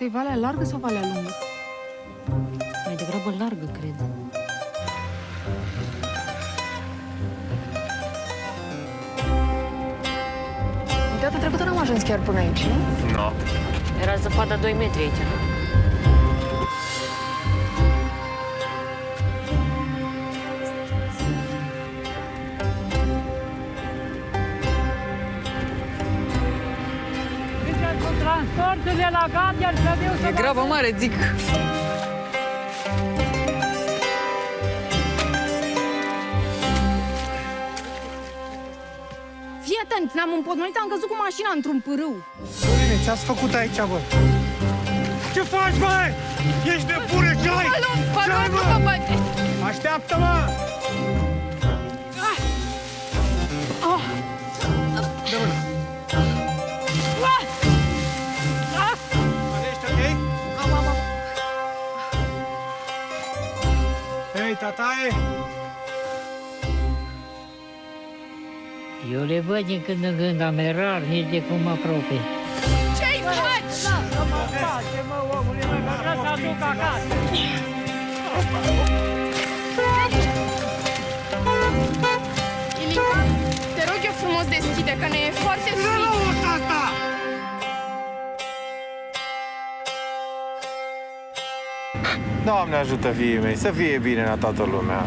Asta e valea largă sau valea lungă? Mai degrabă largă, cred. Data trecută n-am ajuns chiar până aici, nu? No. Era zăpada 2 metri aici. Cu transporturile la Gander să viu să... E grabă mare, zic. Fii atent, ne-am împotmolit, am căzut cu mașina într-un pârâu. Bine, ce-ați făcut aici, bă? Ce faci, bă? Ești nebună, ce ai? Balon, nu mă bate! Așteaptă-mă! Dă mână. Ești ok? Am. Hei, tataie! Eu le văd din când în când, am rar, nici de cum mă apropii. Ce-i faci? Lasă-mă în pace, mă, omule, mă, că vreau să aduc acasă. Ilinca, te rog eu frumos deschide, că ne e foarte frig. Asta! Doamne ajută fiii mei, să fie bine la toată lumea.